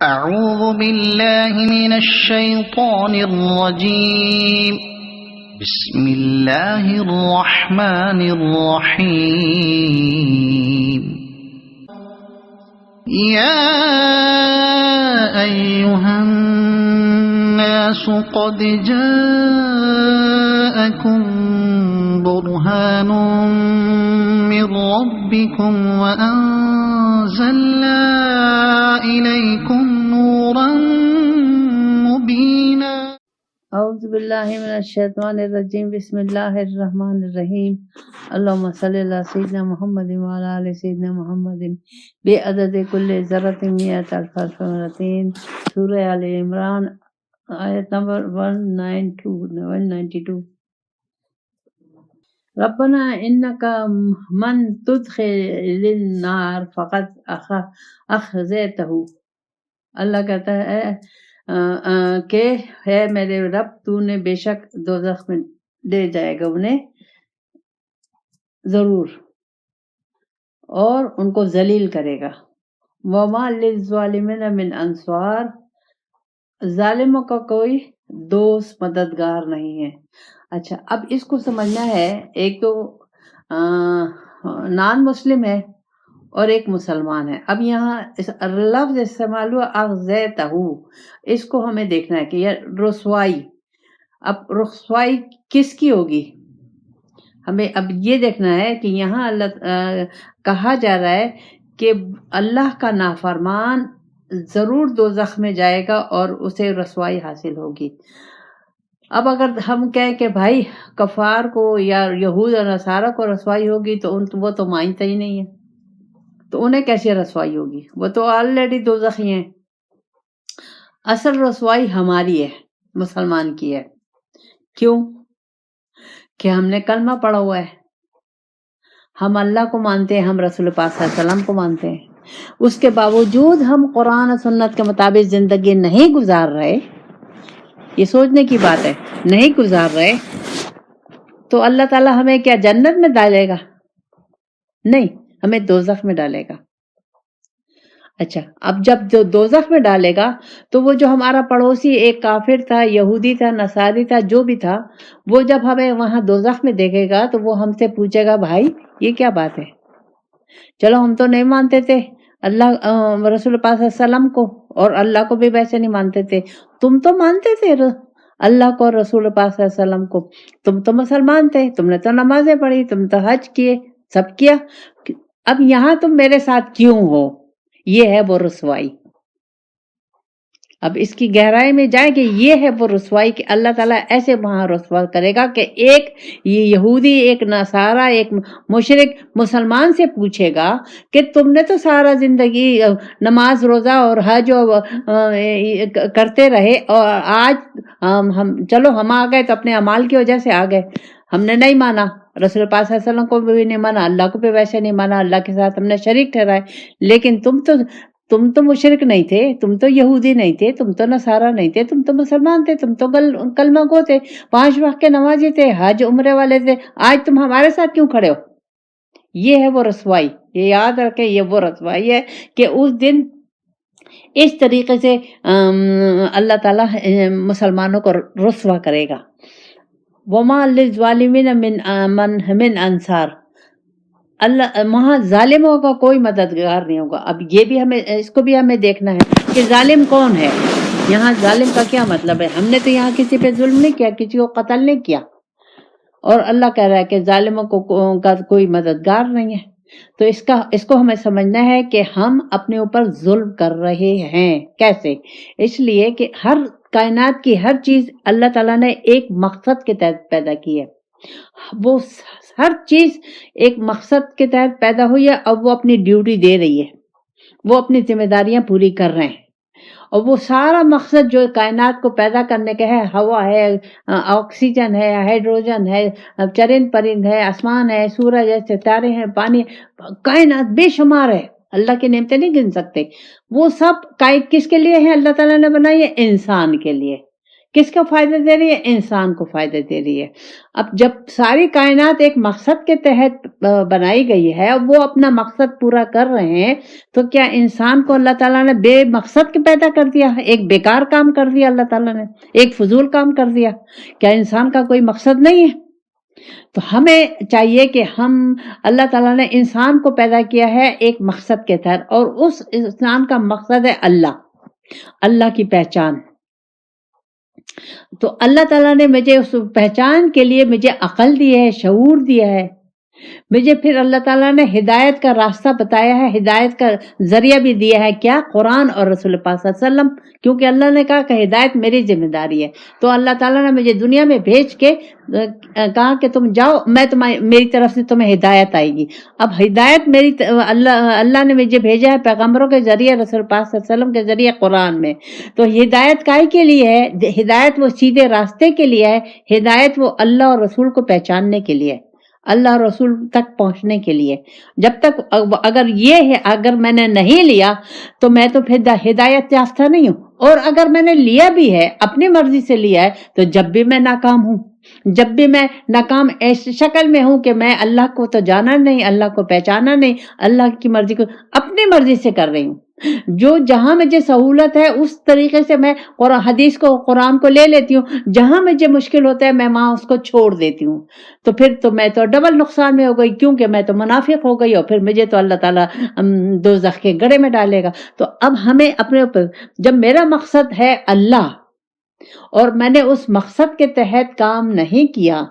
أعوذ بالله من الشيطان الرجيم بسم الله الرحمن الرحيم يا أيها الناس قد جاءكم برهان من ربكم وأنزلنا إليكم نورا مبينا اعوذ باللہ من الشیطان الرجیم بسم اللہ الرحمن الرحیم اللہم صلی علی سیدنا محمد وعلی آل سیدنا محمد بعدد کل ذرۃ مئۃ الف مرتين سورہ آل عمران آیت نمبر 192 ربنا انک من تدخل النار فقد اخزیتہ، اللہ کہتا ہے کہ ہے میرے رب تو نے بے شک دوزخ میں لے جائے گا انہیں ضرور، اور ان کو ذلیل کرے گا۔ وما للظالمین من انصار، ظالموں کا کوئی دوست مددگار نہیں ہے۔ اچھا، اب اس کو سمجھنا ہے، ایک تو نان مسلم ہے اور ایک مسلمان ہے۔ اب یہاں لفظ استعمال ہوا اخذیتہ، اس کو ہمیں دیکھنا ہے کہ یہ رسوائی، اب رسوائی کس کی ہوگی؟ ہمیں اب یہ دیکھنا ہے کہ یہاں اللہ کہا جا رہا ہے کہ اللہ کا نافرمان ضرور دوزخ میں جائے گا اور اسے رسوائی حاصل ہوگی۔ اب اگر ہم کہیں کہ بھائی کفار کو یا یہود اور نصارہ کو رسوائی ہوگی تو وہ تو مانتے ہی نہیں ہے، تو انہیں کیسے رسوائی ہوگی؟ وہ تو آلریڈی دوزخی ہیں۔ اصل رسوائی ہماری ہے، مسلمان کی ہے۔ کیوں؟ کہ ہم نے کلمہ پڑھا ہوا ہے، ہم اللہ کو مانتے ہیں، ہم رسول پاک صلی اللہ علیہ وسلم کو مانتے ہیں، اس کے باوجود ہم قرآن و سنت کے مطابق زندگی نہیں گزار رہے، یہ سوچنے کی بات ہے، نہیں گزار رہے، تو اللہ تعالیٰ ہمیں کیا جنت میں ڈالے گا؟ نہیں، ہمیں دوزخ میں ڈالے گا۔ اچھا، اب جب جو دوزخ میں ڈالے گا تو وہ جو ہمارا پڑوسی ایک کافر تھا، یہودی تھا، نصاری تھا، جو بھی تھا، وہ جب ہمیں وہاں دوزخ میں دیکھے گا تو وہ ہم سے پوچھے گا بھائی یہ کیا بات ہے؟ چلو ہم تو نہیں مانتے تھے اللہ رسول پاک صلی اللہ علیہ وسلم کو، اور اللہ کو بھی ویسے نہیں مانتے تھے، تم تو مانتے تھے اللہ کو اور رسول پاک صلی اللہ علیہ وسلم کو، تم تو مسلمان تھے، تم نے تو نمازیں پڑھی، تم تو حج کیے، سب کیا، اب یہاں تم میرے ساتھ کیوں ہو؟ یہ ہے وہ رسوائی۔ اب اس کی گہرائی میں جائیں کہ یہ ہے وہ رسوائی کہ اللہ تعالیٰ ایسے وہاں رسوا کرے گا کہ ایک یہودی، ایک نصارہ، ایک مشرک مسلمان سے پوچھے گا کہ تم نے تو سارا زندگی نماز روزہ اور حج کرتے رہے، اور آج چلو ہم آ گئے تو اپنے اعمال کی وجہ سے آ گئے، ہم نے نہیں مانا، رسول پاک صلی اللہ علیہ وسلم کو بھی نہیں مانا، اللہ کو بھی ویسے نہیں مانا، اللہ کے ساتھ ہم نے شریک ٹھہرائے، لیکن تم تو مشرک نہیں تھے، تم تو یہودی نہیں تھے، تم تو نصارہ نہیں تھے، تم تو مسلمان تھے، تم تو کلمہ گو تھے، 5 وقت کے نمازی تھے، حج عمرے والے تھے، آج تم ہمارے ساتھ کیوں کھڑے ہو؟ یہ ہے وہ رسوائی، یہ یاد رکھیں، یہ وہ رسوائی ہے کہ اس دن اس طریقے سے اللہ تعالیٰ مسلمانوں کو رسوا کرے گا۔ وما للظالمین من انصار، اللہ وہاں ظالموں کا کوئی مددگار نہیں ہوگا۔ اب یہ بھی اس کو بھی ہمیں دیکھنا ہے کہ ظالم کون ہے۔ یہاں ظالم کا کیا مطلب ہے؟ ہم نے تو یہاں کسی پہ ظلم نہیں کیا، کسی کو قتل نہیں کیا، اور اللہ کہہ رہا ہے کہ ظالموں کا کوئی مددگار نہیں ہے۔ تو اس کو ہمیں سمجھنا ہے کہ ہم اپنے اوپر ظلم کر رہے ہیں۔ کیسے؟ اس لیے کہ ہر کائنات کی ہر چیز اللہ تعالیٰ نے ایک مقصد کے تحت پیدا کی ہے، وہ ہر چیز ایک مقصد کے تحت پیدا ہوئی ہے، اور وہ اپنی ڈیوٹی دے رہی ہے، وہ اپنی ذمہ داریاں پوری کر رہے ہیں، اور وہ سارا مقصد جو کائنات کو پیدا کرنے کا ہے، ہوا ہے، آکسیجن ہے، ہائیڈروجن ہے، چرند پرند ہے، آسمان ہے، سورج ہے، ستارے ہیں، پانی، کائنات بے شمار ہے، اللہ کی نعمتیں نہیں گن سکتے۔ وہ سب کس کے لیے ہیں؟ اللہ تعالیٰ نے بنائی ہے انسان کے لیے، کس کو فائدہ دے رہی ہے؟ انسان کو فائدہ دے رہی ہے۔ اب جب ساری کائنات ایک مقصد کے تحت بنائی گئی ہے، وہ اپنا مقصد پورا کر رہے ہیں، تو کیا انسان کو اللہ تعالیٰ نے بے مقصد کے پیدا کر دیا؟ ایک بیکار کام کر دیا اللہ تعالیٰ نے، ایک فضول کام کر دیا؟ کیا انسان کا کوئی مقصد نہیں ہے؟ تو ہمیں چاہیے کہ ہم، اللہ تعالیٰ نے انسان کو پیدا کیا ہے ایک مقصد کے تحت، اور اس انسان کا مقصد ہے اللہ کی پہچان۔ تو اللہ تعالیٰ نے مجھے اس پہچان کے لیے مجھے عقل دی ہے، شعور دیا ہے، مجھے پھر اللہ تعالیٰ نے ہدایت کا راستہ بتایا ہے، ہدایت کا ذریعہ بھی دیا ہے، کیا؟ قرآن اور رسول پاک صلی اللہ علیہ وسلم، کیونکہ اللہ نے کہا کہ ہدایت میری ذمہ داری ہے۔ تو اللہ تعالیٰ نے مجھے دنیا میں بھیج کے کہا کہ تم جاؤ، میں میری طرف سے تمہیں ہدایت آئے گی۔ اب ہدایت اللہ نے مجھے بھیجا ہے پیغمبروں کے ذریعے، رسول پاک صلی اللہ علیہ وسلم کے ذریعے، قرآن میں۔ تو ہدایت کائے کے لیے ہے؟ ہدایت وہ سیدھے راستے کے لیے ہے، ہدایت وہ اللہ اور رسول کو پہچاننے کے لیے، اللہ اور رسول تک پہنچنے کے لیے۔ جب تک اگر میں نے نہیں لیا تو میں تو پھر ہدایت یافتہ نہیں ہوں، اور اگر میں نے لیا بھی ہے، اپنی مرضی سے لیا ہے، تو جب بھی میں ناکام ہوں، جب بھی میں ناکام ایسی شکل میں ہوں کہ میں اللہ کو تو جانا نہیں، اللہ کو پہچانا نہیں، اللہ کی مرضی کو اپنی مرضی سے کر رہی ہوں۔ جو جہاں مجھے سہولت ہے اس طریقے سے میں حدیث کو، قرآن کو لے لیتی ہوں، جہاں مجھے مشکل ہوتا ہے میں وہاں اس کو چھوڑ دیتی ہوں، تو پھر تو میں تو ڈبل نقصان میں ہو گئی، کیونکہ میں تو منافق ہو گئی، اور پھر مجھے تو اللہ تعالیٰ دوزخ کے گڑھے میں ڈالے گا۔ تو اب ہمیں اپنے اوپر، جب میرا مقصد ہے اللہ، اور میں نے اس مقصد کے تحت کام نہیں کیا،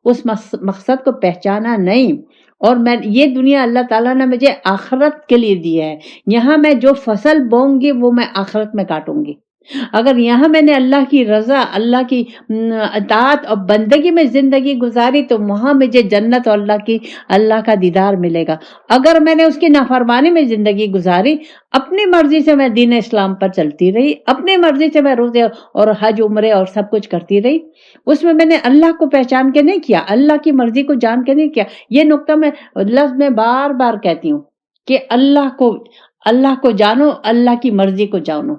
اس مقصد کو پہچانا نہیں، اور میں یہ دنیا اللہ تعالیٰ نے مجھے آخرت کے لیے دی ہے، یہاں میں جو فصل بوؤں گی وہ میں آخرت میں کاٹوں گی۔ اگر یہاں میں نے اللہ کی رضا، اللہ کی اطاعت اور بندگی میں زندگی گزاری، تو وہاں مجھے جنت اور اللہ کا دیدار ملے گا۔ اگر میں نے اس کی نافرمانی میں زندگی گزاری، اپنی مرضی سے میں دین اسلام پر چلتی رہی، اپنی مرضی سے میں روزے اور حج عمرے اور سب کچھ کرتی رہی، اس میں نے اللہ کو پہچان کے نہیں کیا، اللہ کی مرضی کو جان کے نہیں کیا۔ یہ نقطہ میں لفظ میں بار بار کہتی ہوں کہ اللہ کو جانو، اللہ کی مرضی کو جانو۔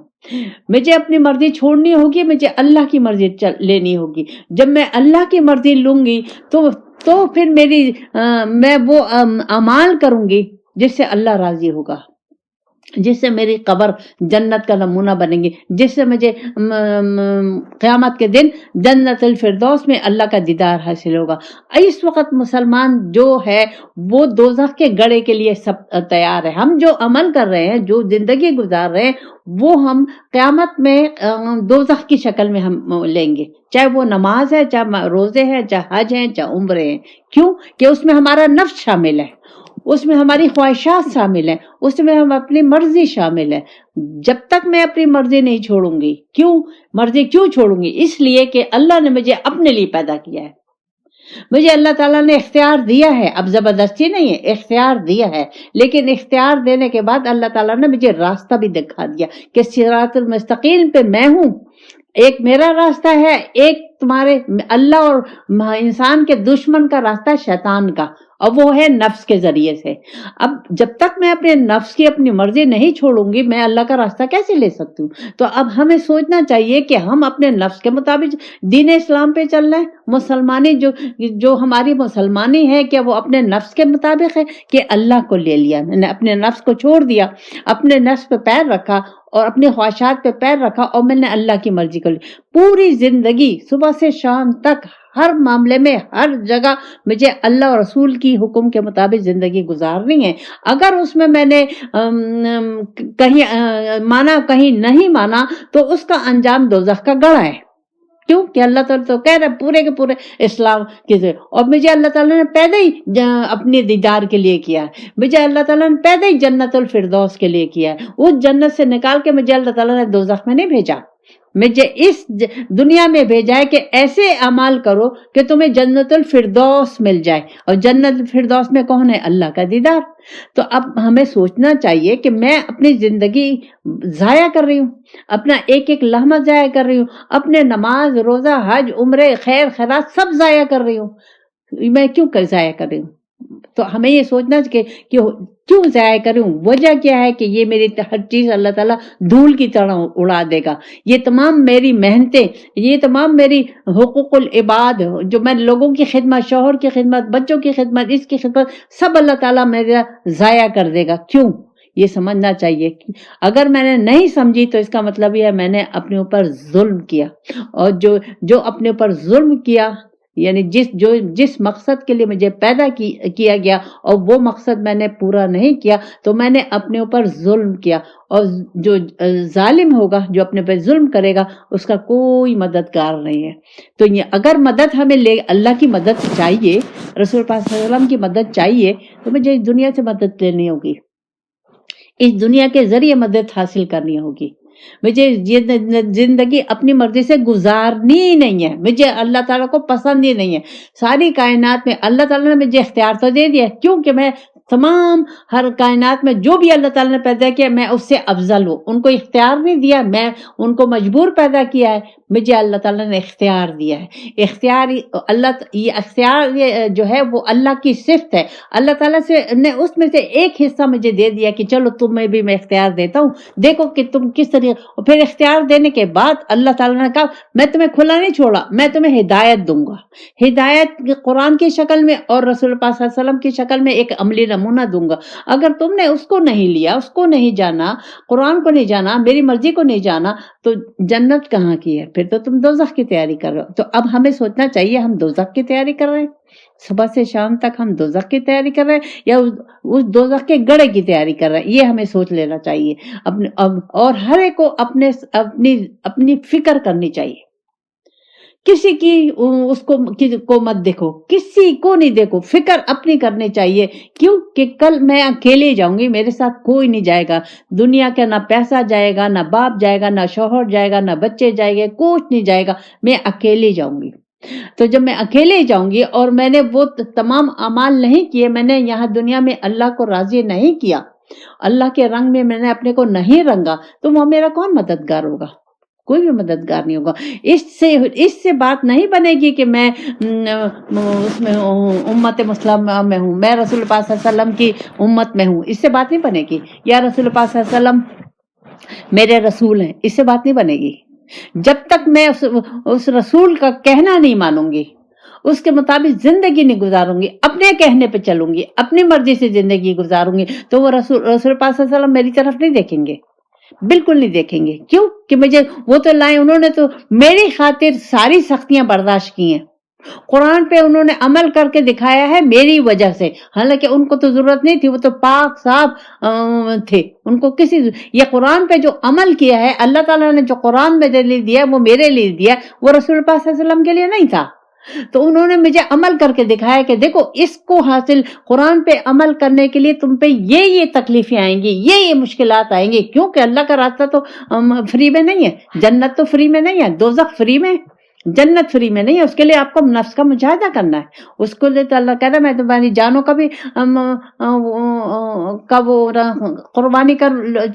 مجھے اپنی مرضی چھوڑنی ہوگی، مجھے اللہ کی مرضی لینی ہوگی۔ جب میں اللہ کی مرضی لوں گی تو پھر میں وہ اعمال کروں گی جس سے اللہ راضی ہوگا، جس سے میری قبر جنت کا نمونہ بنے گی، جس سے مجھے قیامت کے دن جنت الفردوس میں اللہ کا دیدار حاصل ہوگا۔ اس وقت مسلمان جو ہے وہ دوزخ کے گڑھے کے لیے سب تیار ہے۔ ہم جو عمل کر رہے ہیں، جو زندگی گزار رہے ہیں، وہ ہم قیامت میں دوزخ کی شکل میں ہم لیں گے، چاہے وہ نماز ہے، چاہے روزے ہیں، چاہے حج ہیں، چاہے عمرے ہیں۔ کیوں کہ اس میں ہمارا نفس شامل ہے، اس میں ہماری خواہشات شامل ہیں، اس میں ہم اپنی مرضی شامل ہے۔ جب تک میں اپنی مرضی نہیں چھوڑوں گی، مرضی کیوں چھوڑوں گی؟ اس لیے کہ اللہ نے مجھے اپنے لیے پیدا کیا ہے، مجھے اللہ تعالیٰ نے اختیار دیا ہے، اب زبردستی نہیں ہے، اختیار دیا ہے، لیکن اختیار دینے کے بعد اللہ تعالیٰ نے مجھے راستہ بھی دکھا دیا کہ صراط المستقیم پہ میں ہوں۔ ایک میرا راستہ ہے، ایک تمہارے اللہ اور انسان کے دشمن کا راستہ شیطان کا، اور وہ ہے نفس کے ذریعے سے۔ اب جب تک میں اپنے نفس کی اپنی مرضی نہیں چھوڑوں گی، میں اللہ کا راستہ کیسے لے سکتی ہوں؟ تو اب ہمیں سوچنا چاہیے کہ ہم اپنے نفس کے مطابق دین اسلام پہ چل رہے ہیں۔ مسلمانی جو ہماری مسلمانی ہے، کیا وہ اپنے نفس کے مطابق ہے کہ اللہ کو لے لیا؟ میں نے اپنے نفس کو چھوڑ دیا، اپنے نفس پہ پیر رکھا اور اپنے خواہشات پہ پیر رکھا، اور میں نے اللہ کی مرضی کو لی۔ پوری زندگی صبح سے شام تک ہر معاملے میں، ہر جگہ مجھے اللہ اور رسول کی حکم کے مطابق زندگی گزارنی ہے۔ اگر اس میں نے کہیں مانا کہیں نہیں مانا، تو اس کا انجام دوزخ کا گڑھا ہے۔ کیوں کہ اللہ تعالیٰ تو کہہ رہے پورے کے پورے اسلام کے ذریعے، اور مجھے اللہ تعالیٰ نے پیدا ہی اپنے دیدار کے لیے کیا ہے، مجھے اللہ تعالیٰ نے پیدا ہی جنت الفردوس کے لیے کیا ہے۔ اس جنت سے نکال کے مجھے اللہ تعالیٰ نے دوزخ میں نہیں بھیجا، مجھے اس دنیا میں بھیجا ہے کہ ایسے اعمال کرو کہ تمہیں جنت الفردوس مل جائے، اور جنت الفردوس میں کون ہے؟ اللہ کا دیدار۔ تو اب ہمیں سوچنا چاہیے کہ میں اپنی زندگی ضائع کر رہی ہوں، اپنا ایک ایک لمحہ ضائع کر رہی ہوں، اپنے نماز، روزہ، حج، عمرے، خیر خیرات سب ضائع کر رہی ہوں۔ میں کیوں ضائع کر رہی ہوں؟ تو ہمیں یہ سوچنا کہ کیوں ضائع کروں، وجہ کیا ہے کہ یہ میری ہر چیز اللہ تعالیٰ دھول کی طرح اڑا دے گا. یہ تمام میری محنتیں، یہ تمام میری حقوق العباد جو میں لوگوں کی خدمت، شوہر کی خدمت، بچوں کی خدمت، اس کی خدمت، سب اللہ تعالیٰ میرا ضائع کر دے گا. کیوں؟ یہ سمجھنا چاہیے. اگر میں نے نہیں سمجھی تو اس کا مطلب یہ ہے میں نے اپنے اوپر ظلم کیا. اور جو اپنے اوپر ظلم کیا، یعنی جس مقصد کے لیے مجھے پیدا کیا گیا اور وہ مقصد میں نے پورا نہیں کیا، تو میں نے اپنے اوپر ظلم کیا. اور جو ظالم ہوگا، جو اپنے پہ ظلم کرے گا، اس کا کوئی مددگار نہیں ہے. تو یہ اگر مدد ہمیں اللہ کی مدد چاہیے، رسول پاک صلی اللہ علیہ وسلم کی مدد چاہیے، تو مجھے اس دنیا سے مدد لینی ہوگی، اس دنیا کے ذریعے مدد حاصل کرنی ہوگی. مجھے یہ زندگی اپنی مرضی سے گزارنی ہی نہیں ہے. مجھے اللہ تعالیٰ کو پسند ہی نہیں ہے. ساری کائنات میں اللہ تعالیٰ نے مجھے اختیار تو دے دیا، کیونکہ میں تمام ہر کائنات میں جو بھی اللہ تعالیٰ نے پیدا کیا میں اس سے افضل ہوں. ان کو اختیار نہیں دیا، میں ان کو مجبور پیدا کیا ہے. مجھے اللہ تعالیٰ نے اختیار دیا ہے. یہ اختیار جو ہے وہ اللہ کی صفت ہے. اللہ تعالیٰ نے اس میں سے ایک حصہ مجھے دے دیا کہ چلو تمہیں بھی میں اختیار دیتا ہوں، دیکھو کہ تم کس طریقے. اور پھر اختیار دینے کے بعد اللہ تعالیٰ نے کہا میں تمہیں کھلا نہیں چھوڑا، میں تمہیں ہدایت دوں گا. ہدایت قرآن کی شکل میں اور رسول پاک صلی اللہ علیہ وسلم کی شکل میں ایک عملی نمونہ دوں گا. اگر تم نے اس کو نہیں لیا، اس کو نہیں جانا، قرآن کو نہیں جانا، میری مرضی کو نہیں جانا، تو جنت کہاں کی ہے؟ پھر تو تم دوزخ کی تیاری کر رہے ہو. تو اب ہمیں سوچنا چاہیے ہم دوزخ کی تیاری کر رہے ہیں، صبح سے شام تک ہم دوزخ کی تیاری کر رہے ہیں یا اس دوزخ کے گڑھے کی تیاری کر رہے ہیں. یہ ہمیں سوچ لینا چاہیے. اور ہر ایک کو اپنی فکر کرنی چاہیے. کسی کی اس کو مت دیکھو، کسی کو نہیں دیکھو، فکر اپنی کرنی چاہیے. کیوں کہ کل میں اکیلے جاؤں گی، میرے ساتھ کوئی نہیں جائے گا. دنیا کا نہ پیسہ جائے گا، نہ باپ جائے گا، نہ شوہر جائے گا، نہ بچے جائیں گے، کچھ نہیں جائے گا. میں اکیلے جاؤں گی. تو جب میں اکیلے جاؤں گی اور میں نے وہ تمام اعمال نہیں کیے، میں نے یہاں دنیا میں اللہ کو راضی نہیں کیا، اللہ کے رنگ میں نے اپنے کو نہیں رنگا، تو وہ میرا کون مددگار ہوگا؟ کوئی بھی مددگار نہیں ہوگا. اس سے بات نہیں بنے گی کہ میں اس میں امت مسلمہ میں ہوں، میں رسول پاک صلی اللہ علیہ وسلم کی امت میں ہوں. اس سے بات نہیں بنے گی. یا رسول پاک صلی اللہ علیہ وسلم میرے رسول ہیں، اس سے بات نہیں بنے گی. جب تک میں اس رسول کا کہنا نہیں مانوں گی، اس کے مطابق زندگی نہیں گزاروں گی، اپنے کہنے پہ چلوں گی، اپنی مرضی سے زندگی گزاروں گی، تو وہ رسول پاک صلی اللہ علیہ وسلم میری طرف نہیں دیکھیں گے، بالکل نہیں دیکھیں گے. کیوں کہ وہ تو لائے، انہوں نے تو میری خاطر ساری سختیاں برداشت کی ہیں. قرآن پہ انہوں نے عمل کر کے دکھایا ہے میری وجہ سے. حالانکہ ان کو تو ضرورت نہیں تھی، وہ تو پاک صاف تھے. ان کو یہ قرآن پہ جو عمل کیا ہے، اللہ تعالیٰ نے جو قرآن میں دلیل دیا وہ میرے لیے دیا، وہ رسول پاک صلی اللہ علیہ وسلم کے لیے نہیں تھا. تو انہوں نے مجھے عمل کر کے دکھایا کہ دیکھو اس کو حاصل، قرآن پہ عمل کرنے کے لیے تم پہ یہ تکلیفیں آئیں گی، یہ مشکلات آئیں گی. کیونکہ اللہ کا راستہ تو فری میں نہیں ہے، جنت تو فری میں نہیں ہے، دوزخ فری میں، جنت فری میں نہیں ہے. اس کے لیے آپ کو نفس کا مجاہدہ کرنا ہے. اس کو لیے تو اللہ کہہ رہا ہے میں تمہاری جانوں کا بھی قربانی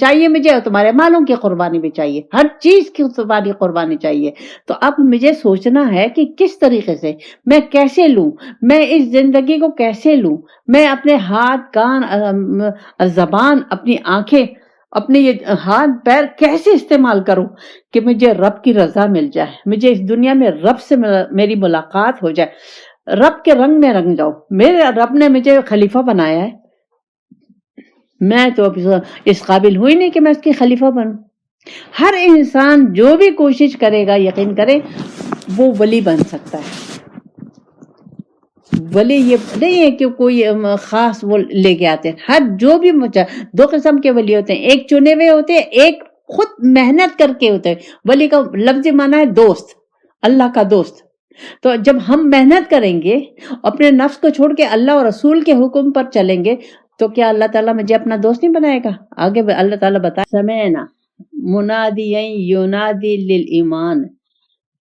چاہیے مجھے، اور تمہارے مالوں کی قربانی بھی چاہیے، ہر چیز کی تمہاری قربانی چاہیے. تو اب مجھے سوچنا ہے کہ کس طریقے سے میں کیسے لوں، میں اس زندگی کو کیسے لوں، میں اپنے ہاتھ، کان، زبان، اپنی آنکھیں، اپنے یہ ہاتھ پیر کیسے استعمال کروں کہ مجھے رب کی رضا مل جائے، مجھے اس دنیا میں رب سے میری ملاقات ہو جائے، رب کے رنگ میں رنگ جاؤ. میرے رب نے مجھے خلیفہ بنایا ہے، میں تو اس قابل ہوئی نہیں کہ میں اس کی خلیفہ بنوں. ہر انسان جو بھی کوشش کرے گا، یقین کرے وہ ولی بن سکتا ہے. ولی یہ نہیں ہے کہ کوئی خاص وہ لے کے آتے ہیں. ہر جو بھی دو قسم کے ولی ہوتے ہیں، ایک چنے ہوئے ہوتے ہیں، ایک خود محنت کر کے ہوتے ہیں. ولی کا لفظی معنی ہے دوست، اللہ کا دوست. تو جب ہم محنت کریں گے، اپنے نفس کو چھوڑ کے اللہ اور رسول کے حکم پر چلیں گے، تو کیا اللہ تعالیٰ مجھے اپنا دوست نہیں بنائے گا؟ آگے اللہ تعالیٰ بتائے سمعنا منادیا ینادی للایمان.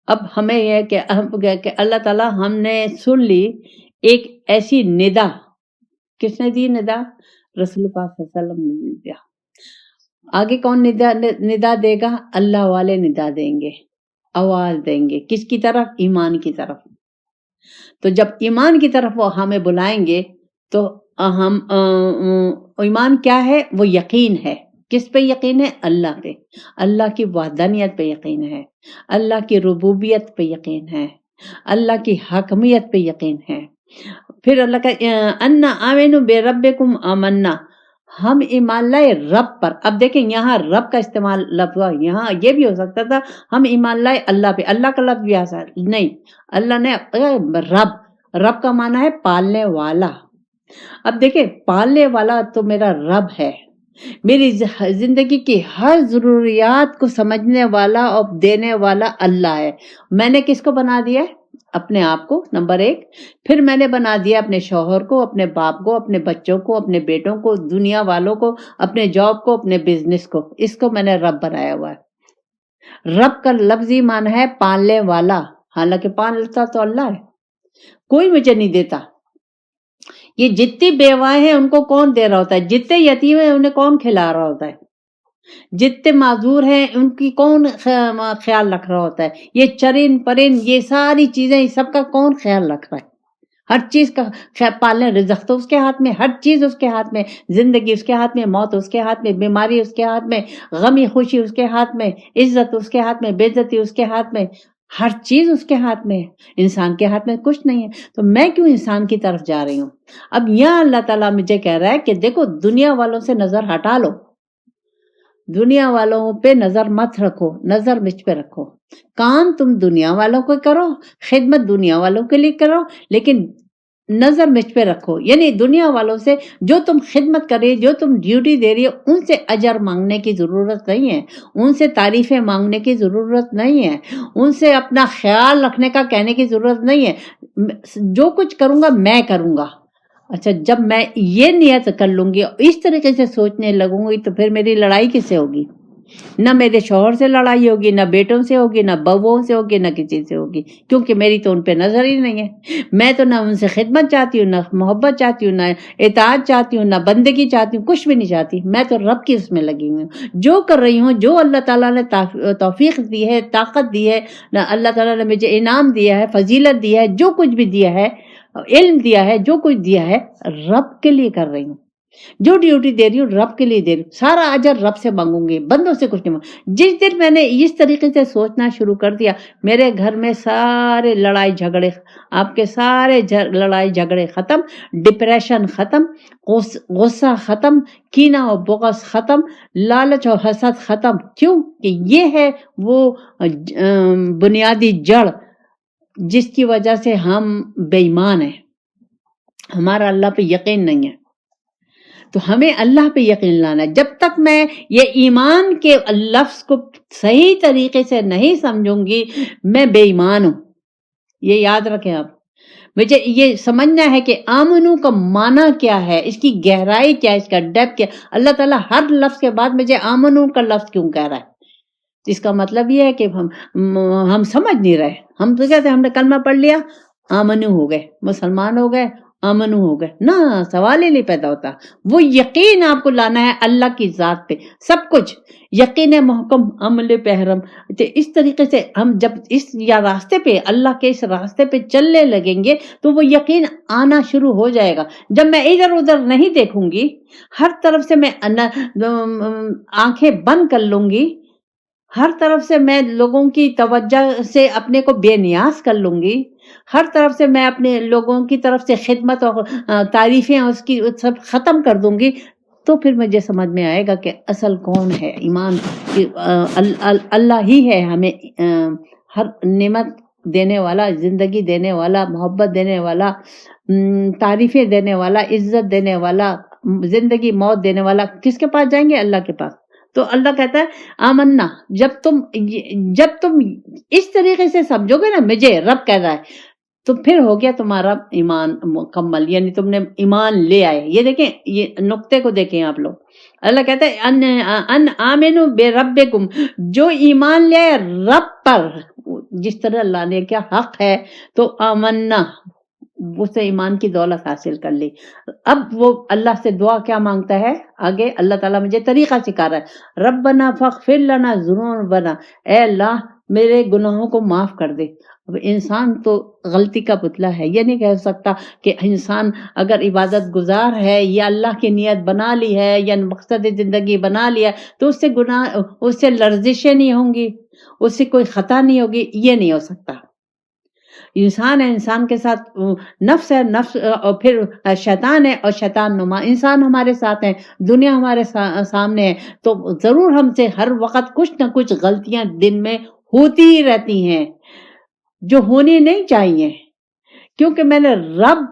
اب ہمیں یہ کہ اللہ تعالیٰ ہم نے سن لی ایک ایسی ندا. کس نے دی ندا؟ رسول پاک صلی اللہ علیہ وسلم نے دیا. آگے کون ندا دے گا؟ اللہ والے ندا دیں گے، آواز دیں گے. کس کی طرف؟ ایمان کی طرف. تو جب ایمان کی طرف وہ ہمیں بلائیں گے تو ہم ایمان کیا ہے؟ وہ یقین ہے. کس پہ یقین ہے؟ اللہ پہ. اللہ کی وحدانیت پہ یقین ہے، اللہ کی ربوبیت پہ یقین ہے، اللہ کی حکمیت پہ یقین ہے. پھر اللہ کا ان آمنوا بربکم آمنا، ہم ایمان لائے رب پر. اب دیکھیں یہاں رب کا استعمال لفظ ہوا، یہاں یہ بھی ہو سکتا تھا ہم ایمان لائے اللہ پہ. اللہ کا لفظ بھی آسا نہیں، اللہ نے رب کا معنی ہے پالنے والا. اب دیکھیں پالنے والا تو میرا رب ہے، میری زندگی کی ہر ضروریات کو سمجھنے والا اور دینے والا اللہ ہے. میں نے کس کو بنا دیا ہے؟ اپنے آپ کو، نمبر 1. پھر میں نے بنا دیا اپنے شوہر کو، اپنے باپ کو، اپنے بچوں کو، اپنے بیٹوں کو، دنیا والوں کو، اپنے جاب کو، اپنے بزنس کو. اس کو میں نے رب بنایا ہوا ہے. رب کا لفظی معنی ہے پالنے والا، حالانکہ پالتا تو اللہ ہے، کوئی مجھے نہیں دیتا. یہ جتنی بیوائیں ہیں ان کو کون دے رہا ہوتا ہے؟ جتنے یتیم ہیں انہیں کون کھلا رہا ہوتا ہے؟ جتنے معذور ہیں ان کی کون خیال رکھ رہا ہوتا ہے؟ یہ چرند پرند، یہ ساری چیزیں، سب کا کون خیال رکھ رہا ہے؟ ہر چیز کا پالنے، رزق تو اس کے ہاتھ میں، ہر چیز اس کے ہاتھ میں، زندگی اس کے ہاتھ میں، موت اس کے ہاتھ میں، بیماری اس کے ہاتھ میں، غمی خوشی اس کے ہاتھ میں، عزت اس کے ہاتھ میں، بے عزتی اس کے ہاتھ میں، ہر چیز اس کے ہاتھ میں. انسان کے ہاتھ میں کچھ نہیں ہے. تو میں کیوں انسان کی طرف جا رہی ہوں؟ اب یہاں اللہ تعالیٰ مجھے کہہ رہا ہے کہ دیکھو دنیا والوں سے نظر ہٹا لو، دنیا والوں پہ نظر مت رکھو، نظر مجھ پہ رکھو. کام تم دنیا والوں کو کرو، خدمت دنیا والوں کے لیے کرو، لیکن نظر مجھ پہ رکھو. یعنی دنیا والوں سے جو تم خدمت کر رہی، جو تم ڈیوٹی دے رہی ہو، ان سے اجر مانگنے کی ضرورت نہیں ہے، ان سے تعریفیں مانگنے کی ضرورت نہیں ہے، ان سے اپنا خیال رکھنے کا کہنے کی ضرورت نہیں ہے. جو کچھ کروں گا میں کروں گا. اچھا، جب میں یہ نیت کر لوں گی، اس طریقے سے سوچنے لگوں گی، تو پھر میری لڑائی کس سے ہوگی؟ نہ میرے شوہر سے لڑائی ہوگی، نہ بیٹوں سے ہوگی، نہ بہوؤں سے ہوگی، نہ کسی سے ہوگی، کیونکہ میری تو ان پہ نظر ہی نہیں ہے. میں تو نہ ان سے خدمت چاہتی ہوں، نہ محبت چاہتی ہوں، نہ اطاعت چاہتی ہوں، نہ بندگی چاہتی ہوں، کچھ بھی نہیں چاہتی. میں تو رب کی اس میں لگی ہوئی ہوں، جو کر رہی ہوں، جو اللہ تعالیٰ نے توفیق دی ہے، طاقت دی ہے، نہ اللہ تعالیٰ نے مجھے انعام دیا ہے، فضیلت دی ہے، جو کچھ بھی دیا ہے، علم دیا ہے، جو کچھ دیا ہے، رب کے لیے کر رہی ہوں. جو ڈیوٹی دے رہی ہوں رب کے لیے دے رہی ہوں. سارا اجر رب سے مانگوں گی، بندوں سے کچھ نہیں مانگوں. جس دن میں نے اس طریقے سے سوچنا شروع کر دیا، میرے گھر میں سارے لڑائی جھگڑے، آپ کے سارے لڑائی جھگڑے ختم، ڈپریشن ختم، غصہ ختم، کینہ اور بغض ختم، لالچ اور حسد ختم. کیوں کہ یہ ہے وہ بنیادی جڑ جس کی وجہ سے ہم بے ایمان ہیں، ہمارا اللہ پہ یقین نہیں ہے. تو ہمیں اللہ پہ یقین لانا ہے. جب تک میں یہ ایمان کے لفظ کو صحیح طریقے سے نہیں سمجھوں گی، میں بے ایمان ہوں. یہ یاد رکھیں آپ. مجھے یہ سمجھنا ہے کہ آمنو کا معنی کیا ہے، اس کی گہرائی کیا ہے، اس کا ڈیپتھ کیا. اللہ تعالیٰ ہر لفظ کے بعد مجھے آمنو کا لفظ کیوں کہہ رہا ہے؟ اس کا مطلب یہ ہے کہ ہم سمجھ نہیں رہے. ہم تو کہتے ہیں ہم نے کلمہ پڑھ لیا، آمنو ہو گئے، مسلمان ہو گئے، آمنو ہو گئے. نہ، سوال ہی نہیں پیدا ہوتا. وہ یقین آپ کو لانا ہے اللہ کی ذات پہ، سب کچھ یقین محکم عمل پہرم. اس طریقے سے ہم جب اس یا راستے پہ، اللہ کے اس راستے پہ چلنے لگیں گے تو وہ یقین آنا شروع ہو جائے گا. جب میں ادھر ادھر نہیں دیکھوں گی، ہر طرف سے میں آنکھیں بند کر لوں گی، ہر طرف سے میں لوگوں کی توجہ سے اپنے کو بے نیاز کر لوں گی، ہر طرف سے میں اپنے لوگوں کی طرف سے خدمت اور تعریفیں اس کی سب ختم کر دوں گی، تو پھر مجھے سمجھ میں آئے گا کہ اصل کون ہے. ایمان اللہ ہی ہے، ہمیں ہر نعمت دینے والا، زندگی دینے والا، محبت دینے والا، تعریفیں دینے والا، عزت دینے والا، زندگی موت دینے والا. کس کے پاس جائیں گے؟ اللہ کے پاس. تو اللہ کہتا ہے آمنا. جب تم اس طریقے سے سمجھو گے نا، مجھے رب کہہ رہا ہے، تو پھر ہو گیا تمہارا ایمان مکمل، یعنی تم نے ایمان لے آئے. یہ دیکھیں، یہ نقطے کو دیکھیں آپ لوگ. اللہ کہتا ہے ان آمنو بے ربکم، جو ایمان لے آئے رب پر، جس طرح اللہ نے کیا حق ہے، تو آمنا، اسے ایمان کی دولت حاصل کر لی. اب وہ اللہ سے دعا کیا مانگتا ہے آگے؟ اللہ تعالیٰ مجھے طریقہ سکھا رہا ہے. ربنا فاغفر لنا ذنوبنا، اے اللہ میرے گناہوں کو معاف کر دے. اب انسان تو غلطی کا پتلا ہے، یہ نہیں کہہ سکتا کہ انسان اگر عبادت گزار ہے یا اللہ کی نیت بنا لی ہے یا مقصد زندگی بنا لیا تو اس سے گناہ، اس سے لرزشیں نہیں ہوں گی، اس سے کوئی خطا نہیں ہوگی. یہ نہیں ہو سکتا. انسان ہے، انسان کے ساتھ نفس ہے، نفس اور پھر شیطان ہے اور شیطان نما. انسان ہمارے ساتھ ہیں، دنیا ہمارے سامنے ہے، تو ضرور ہم سے ہر وقت کچھ نہ کچھ غلطیاں دن میں ہوتی ہی رہتی ہیں جو ہونی نہیں چاہیے. کیونکہ میں نے رب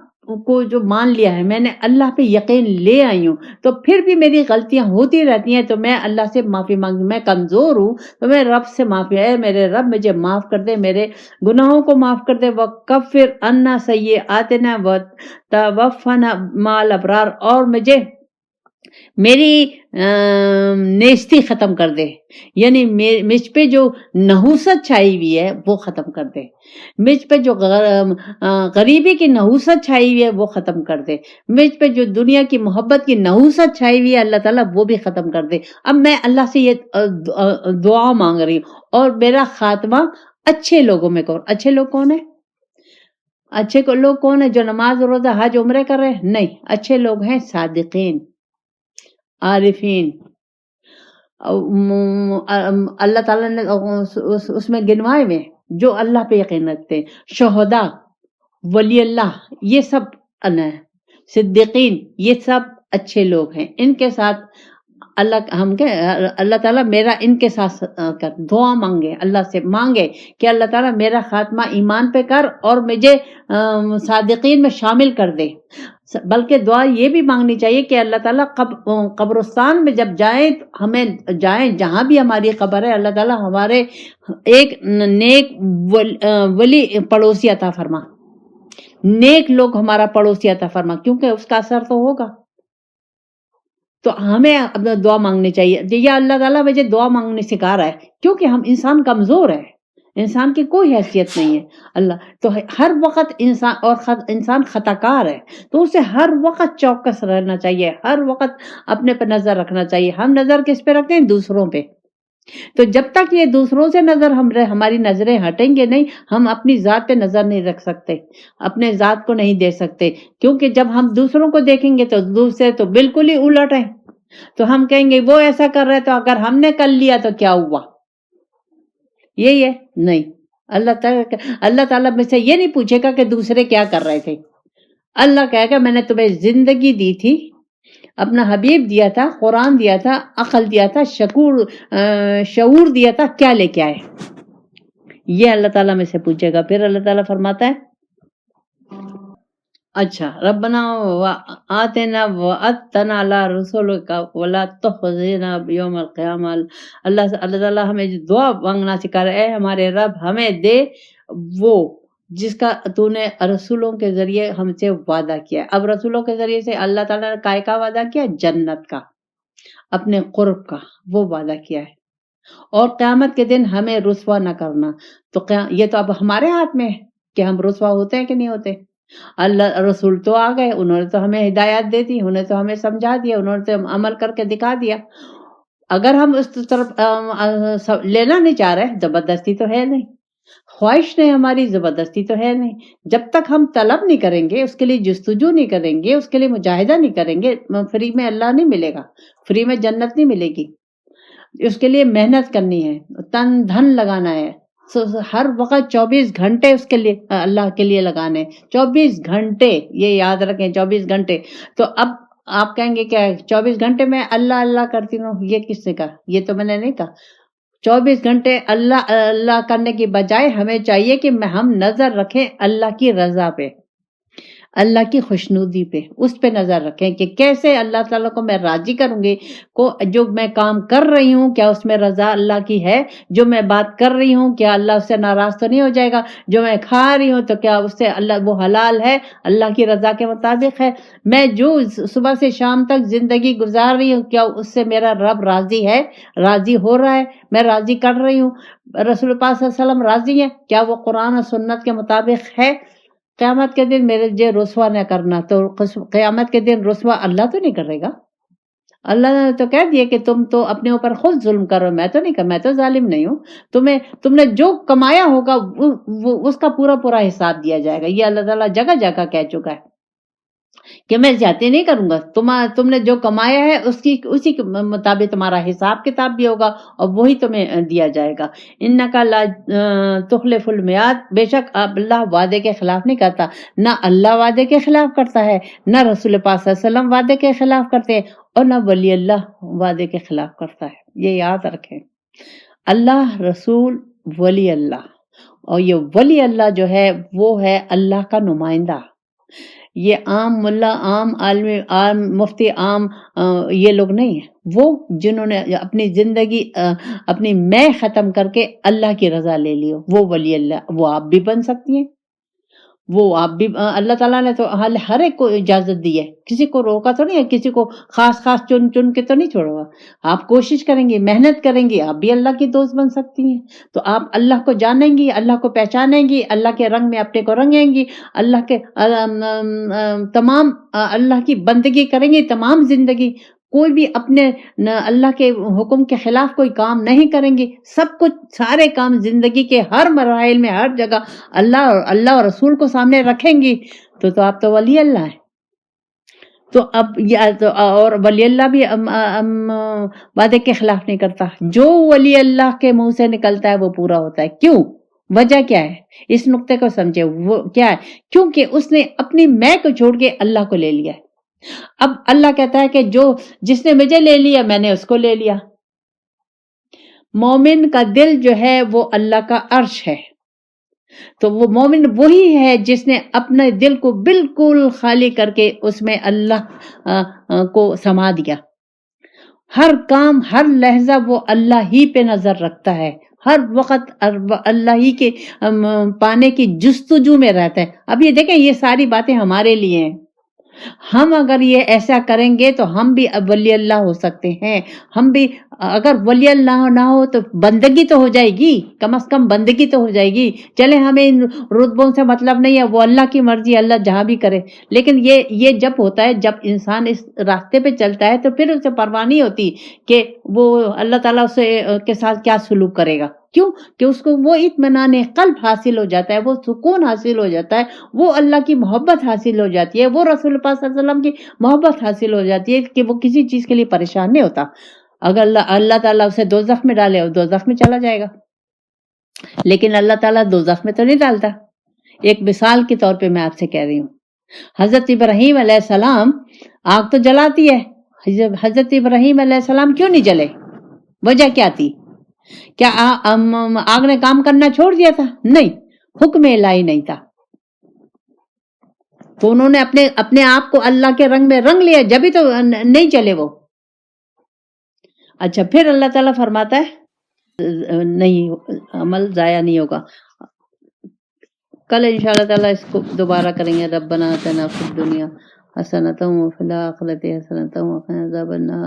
کو جو مان لیا ہے، میں نے اللہ پہ یقین لے آئی ہوں، تو پھر بھی میری غلطیاں ہوتی رہتی ہیں تو میں اللہ سے معافی مانگتی. میں کمزور ہوں تو میں رب سے معافی، اے میرے رب مجھے معاف کر دے، میرے گناہوں کو معاف کر دے. وَكَفِّرْ عَنَّا سَيِّئَاتِنَا وَتَوَفَّنَا مَعَ الْأَبْرَارِ، اور مجھے میری نیستی ختم کر دے، یعنی مجھ پہ جو نحوست چھائی ہوئی ہے وہ ختم کر دے، مجھ پہ جو غریبی کی نحوست چھائی ہوئی ہے وہ ختم کر دے، مجھ پہ جو دنیا کی محبت کی نحوست چھائی ہوئی ہے اللہ تعالیٰ وہ بھی ختم کر دے. اب میں اللہ سے یہ دعا مانگ رہی ہوں، اور میرا خاتمہ اچھے لوگوں میں کرو. اچھے لوگ کون ہیں؟ اچھے لوگ کون ہیں؟ جو نماز روزہ حج عمرے کر رہے ہیں؟ نہیں، اچھے لوگ ہیں صادقین، عارفین. اللہ تعالیٰ نے اس میں گنوائے ہوئے جو اللہ پہ یقین رکھتے ہیں. شہداء، ولی اللہ، یہ سب صدیقین، یہ سب اچھے لوگ ہیں. ان کے ساتھ اللہ تعالیٰ میرا ان کے ساتھ دعا مانگے، اللہ سے مانگے کہ اللہ تعالیٰ میرا خاتمہ ایمان پہ کر اور مجھے صادقین میں شامل کر دے. بلکہ دعا یہ بھی مانگنی چاہیے کہ اللہ تعالیٰ قبرستان میں جب جائیں ہمیں جائیں جہاں بھی ہماری قبر ہے، اللہ تعالیٰ ہمارے ایک نیک ولی پڑوسی عطا فرما، نیک لوگ ہمارا پڑوسی عطا فرما، کیونکہ اس کا اثر تو ہوگا. تو ہمیں دعا مانگنی چاہیے. یا اللہ تعالیٰ مجھے دعا مانگنے سکھا رہا ہے، کیونکہ ہم انسان کمزور ہے، انسان کی کوئی حیثیت نہیں ہے. اللہ تو ہر وقت انسان خطا کار ہے، تو اسے ہر وقت چوکس رہنا چاہیے، ہر وقت اپنے پہ نظر رکھنا چاہیے. ہم نظر کس پہ رکھتے ہیں؟ دوسروں پہ. تو جب تک یہ دوسروں سے نظر ہماری نظریں ہٹیں گے نہیں، ہم اپنی ذات پہ نظر نہیں رکھ سکتے، اپنے ذات کو نہیں دیکھ سکتے. کیونکہ جب ہم دوسروں کو دیکھیں گے تو دوسرے تو بالکل ہی الٹ ہیں، تو ہم کہیں گے وہ ایسا کر رہے تو اگر ہم نے کر لیا تو کیا ہوا؟ یہی ہے. نہیں، اللہ تعالیٰ میں سے یہ نہیں پوچھے گا کہ دوسرے کیا کر رہے تھے. اللہ کہے گا میں نے تمہیں زندگی دی تھی، اپنا حبیب دیا تھا، قرآن دیا تھا، عقل دیا تھا، شعور دیا تھا، کیا لے کے آئے؟ یہ اللہ تعالیٰ میں سے پوچھے گا. پھر اللہ تعالیٰ فرماتا ہے اچھا ربنا آتنا وعدتنا علی رسولک ولا تخزنا یوم القیامہ. اللہ تعالیٰ ہمیں دعا مانگنا سکھا رہا ہے، ہمارے رب ہمیں دے وہ جس کا تو نے رسولوں کے ذریعے ہم سے وعدہ کیا. اب رسولوں کے ذریعے سے اللہ تعالیٰ نے کائے کا وعدہ کیا؟ جنت کا، اپنے قرب کا وہ وعدہ کیا ہے. اور قیامت کے دن ہمیں رسوا نہ کرنا. تو یہ تو اب ہمارے ہاتھ میں ہے کہ ہم رسوا ہوتے ہیں کہ نہیں ہوتے. اللہ رسول تو آ گئے، انہوں نے تو ہمیں ہدایات دے دی، انہوں نے تو ہمیں سمجھا دیا، انہوں نے تو عمل کر کے دکھا دیا. اگر ہم اس طرف لینا نہیں چاہ رہے، زبردستی تو ہے نہیں، خواہش نہیں ہماری، زبردستی تو ہے نہیں. جب تک ہم طلب نہیں کریں گے، اس کے لیے جستجو نہیں کریں گے، اس کے لیے مجاہدہ نہیں کریں گے، فری میں اللہ نہیں ملے گا، فری میں جنت نہیں ملے گی. اس کے لیے محنت کرنی ہے، تن دھن لگانا ہے، ہر وقت 24 گھنٹے اس کے لیے اللہ کے لیے لگانے. 24 گھنٹے، یہ یاد رکھیں، 24 گھنٹے. تو اب آپ کہیں گے کہ 24 گھنٹے میں اللہ اللہ کرتی ہوں، یہ کس نے کہا؟ یہ تو میں نے نہیں کہا. 24 گھنٹے اللہ اللہ کرنے کی بجائے ہمیں چاہیے کہ ہم نظر رکھیں اللہ کی رضا پہ، اللہ کی خوشنودی پہ، اس پہ نظر رکھیں کہ کیسے اللہ تعالیٰ کو میں راضی کروں گی. جو میں کام کر رہی ہوں کیا اس میں رضا اللہ کی ہے؟ جو میں بات کر رہی ہوں کیا اللہ اس سے ناراض تو نہیں ہو جائے گا؟ جو میں کھا رہی ہوں تو کیا اس سے اللہ وہ حلال ہے، اللہ کی رضا کے مطابق ہے؟ میں جو صبح سے شام تک زندگی گزار رہی ہوں کیا اس سے میرا رب راضی ہے، راضی ہو رہا ہے، میں راضی کر رہی ہوں؟ رسول پاک صلی اللہ علیہ وسلم راضی ہیں کیا؟ وہ قرآن و سنت کے مطابق ہے؟ قیامت کے دن میرے رسوا نہ کرنا، تو قیامت کے دن رسوا اللہ تو نہیں کرے گا، اللہ نے تو کہہ دیا کہ تم تو اپنے اوپر خود ظلم کرو، میں تو نہیں کر، میں تو ظالم نہیں ہوں، تم نے جو کمایا ہوگا اس کا پورا پورا حساب دیا جائے گا. یہ اللہ تعالیٰ جگہ جگہ کہہ چکا ہے کہ میں زیادتی نہیں کروں گا، تم نے جو کمایا ہے اسی کے مطابق تمہارا حساب کتاب بھی ہوگا اور وہی تمہیں دیا جائے گا. انک لا تخلف المیعاد، بے شک اللہ وعدے کے خلاف نہیں کرتا، نہ اللہ وعدے کے خلاف کرتا ہے، نہ رسول پاک صلی اللہ علیہ وسلم وعدے کے خلاف کرتے ہیں، اور نہ ولی اللہ وعدے کے خلاف کرتا ہے. یہ یاد رکھیں، اللہ، رسول، ولی اللہ. اور یہ ولی اللہ جو ہے وہ ہے اللہ کا نمائندہ. یہ عام ملا، عام عالم، عام مفتی، عام یہ لوگ نہیں ہیں، وہ جنہوں نے اپنی زندگی اپنی میں ختم کر کے اللہ کی رضا لے لی ہو، وہ ولی اللہ. وہ آپ بھی بن سکتی ہیں، وہ آپ بھی، اللہ تعالیٰ نے تو ہر ایک کو اجازت دی ہے، کسی کو روکا تو نہیں ہے، کسی کو خاص چن کے تو نہیں چھوڑا ہوا. آپ کوشش کریں گی، محنت کریں گی، آپ بھی اللہ کی دوست بن سکتی ہیں. تو آپ اللہ کو جانیں گی، اللہ کو پہچانیں گی، اللہ کے رنگ میں اپنے کو رنگیں گی، اللہ کے تمام اللہ کی بندگی کریں گی تمام زندگی. کوئی بھی اپنے اللہ کے حکم کے خلاف کوئی کام نہیں کریں گی، سب کچھ سارے کام زندگی کے ہر مراحل میں ہر جگہ اللہ اور رسول کو سامنے رکھیں گی، تو آپ تو ولی اللہ ہیں. تو اب اور ولی اللہ بھی وعدے کے خلاف نہیں کرتا. جو ولی اللہ کے منہ سے نکلتا ہے وہ پورا ہوتا ہے. کیوں؟ وجہ کیا ہے؟ اس نقطے کو سمجھے. وہ کیا ہے؟ کیونکہ اس نے اپنی میں کو چھوڑ کے اللہ کو لے لیا ہے. اب اللہ کہتا ہے کہ جس نے مجھے لے لیا میں نے اس کو لے لیا. مومن کا دل جو ہے وہ اللہ کا عرش ہے. تو وہ مومن وہی ہے جس نے اپنے دل کو بالکل خالی کر کے اس میں اللہ کو سما دیا. ہر کام، ہر لحظہ وہ اللہ ہی پہ نظر رکھتا ہے، ہر وقت اللہ ہی کے پانے کی جستجو میں رہتا ہے. اب یہ دیکھیں، یہ ساری باتیں ہمارے لیے ہیں. ہم اگر یہ ایسا کریں گے تو ہم بھی ولی اللہ ہو سکتے ہیں. ہم بھی اگر ولی اللہ نہ ہو تو بندگی تو ہو جائے گی، کم از کم بندگی تو ہو جائے گی. چلے ہمیں ان رتبوں سے مطلب نہیں ہے، وہ اللہ کی مرضی، اللہ جہاں بھی کرے. لیکن یہ جب ہوتا ہے، جب انسان اس راستے پہ چلتا ہے تو پھر اسے پرواہ نہیں ہوتی کہ وہ اللہ تعالیٰ اسے کے ساتھ کیا سلوک کرے گا. کیوں؟ کہ اس کو وہ اطمینان قلب حاصل ہو جاتا ہے، وہ سکون حاصل ہو جاتا ہے، وہ اللہ کی محبت حاصل ہو جاتی ہے، وہ رسول پاک صلی اللہ علیہ وسلم کی محبت حاصل ہو جاتی ہے کہ وہ کسی چیز کے لیے پریشان نہیں ہوتا. اگر اللہ تعالیٰ اسے دوزخ میں ڈالے اور دوزخ میں چلا جائے گا، لیکن اللہ تعالیٰ دوزخ میں تو نہیں ڈالتا. ایک مثال کے طور پہ میں آپ سے کہہ رہی ہوں، حضرت ابراہیم علیہ السلام آگ تو جلاتی ہے، حضرت ابراہیم علیہ السلام کیوں نہیں جلے؟ وجہ کیا تھی؟ کیا آگ نے کام کرنا چھوڑ دیا تھا؟ نہیں، حکم الہی نہیں تھا. تو انہوں نے اپنے آپ کو اللہ کے رنگ میں رنگ لیا، جبھی تو نہیں چلے وہ. اچھا، پھر اللہ تعالیٰ فرماتا ہے نہیں، عمل ضائع نہیں ہوگا. کل انشاءاللہ تعالیٰ اس کو دوبارہ کریں گے. ربنا آتنا فی الدنیا حسنۃ وفی الآخرۃ حسنۃ وقنا عذاب النار.